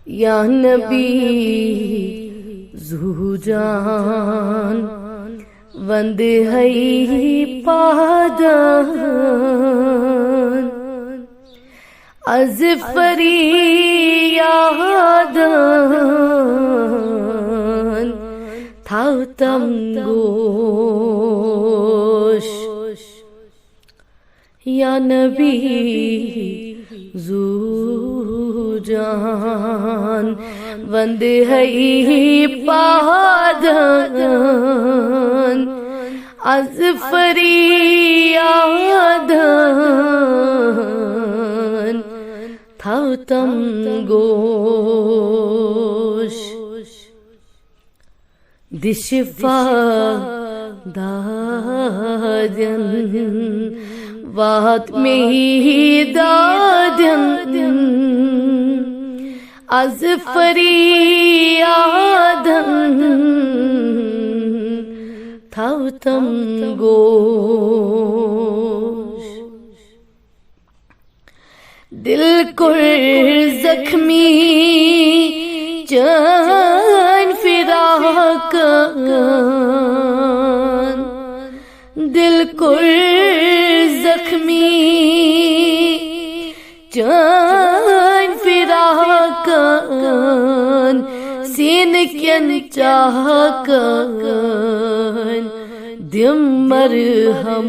یا نبی زو جان وند ہے پادان از فریادان تھاوتم گوش یا نبی زو جان وند ہے پادان از فریادان تھاوتم گوش دشفا دادن وات میں دادن از فریادن تھاوتم گوش دل کر زخمی جان فراقان دل کر زخمی جان فراقان سین کین چاہکان دم مرہم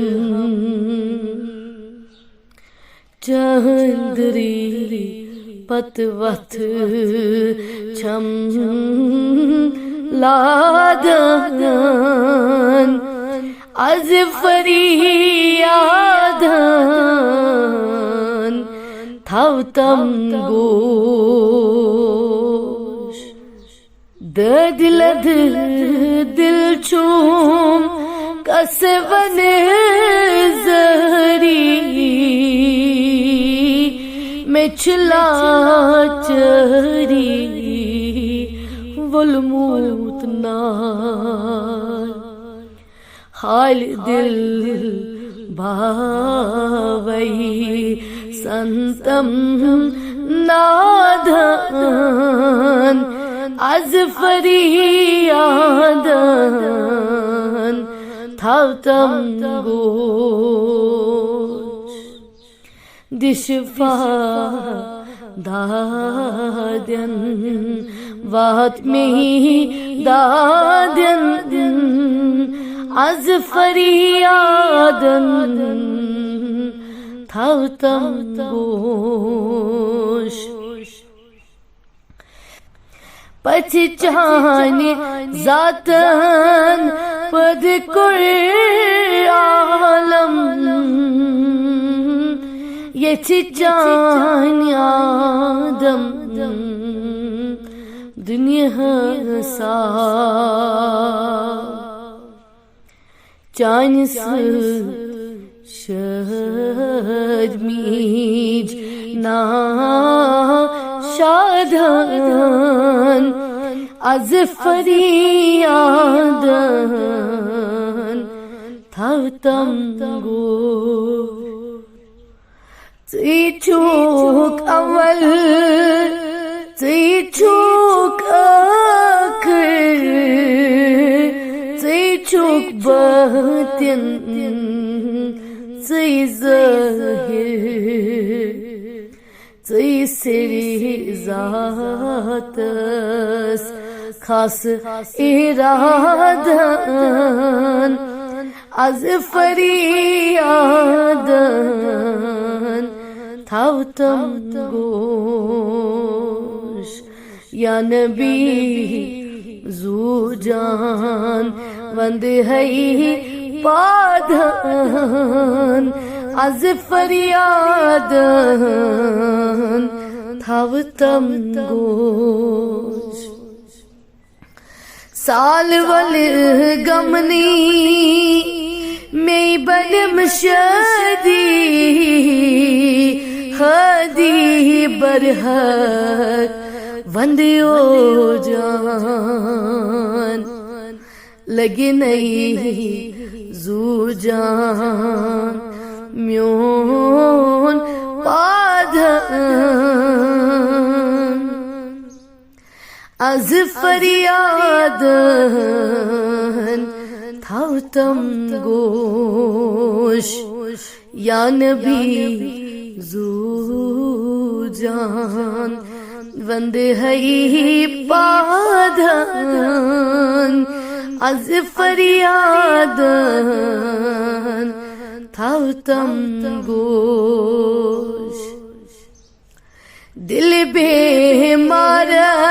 چاندری پت وتھ چھم لادان از فریادان تھاوتم گوش دل چوم کسون زہری میں چھلا چہری ولموت نار حال دل باوئی سنتم نادان از فریادان تھاوتم گوش دشفا دادن وات میں دادن از فریادن تھاوتم گوش پہچان ذاتن پد کر عالم یہ جان آدم دنیا سا چانس شرمیج نا شادان از فریادان تھاوتم گوش تی چوک اول تی چوک آخر تی چوک باطن تی ظاہر تی سری ذاتس خاص ارادان از فریادان تھاوتم گوش یا نبی زو جان وند ہے پادان از فریادان تھاوتم گوش سال ول گمنی میں بنم شادی ہادی برحق وندیو جان لگی نہیں زو جان میون پادان از فریادن تھاوتم گوش یا نبی زو جان وند ہے پادن از فریادن تھاوتم گوش دل بیمارس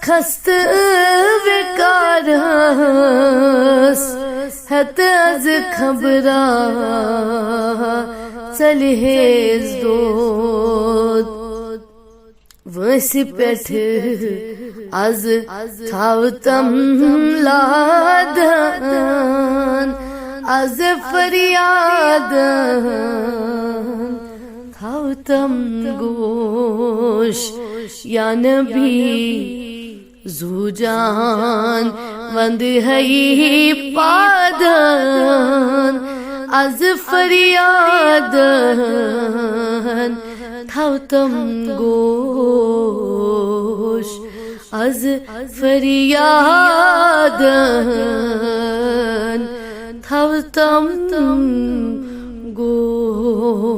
خست وکارس ہت از خبرا چلہیز دود ویسی پیٹھ از تھاوتم لادن از فریادن تھاوتم گوش یا نبی زو جان وند ہے پادن از فریادن تھاوتم گوش از فریادن تھاوتم گوش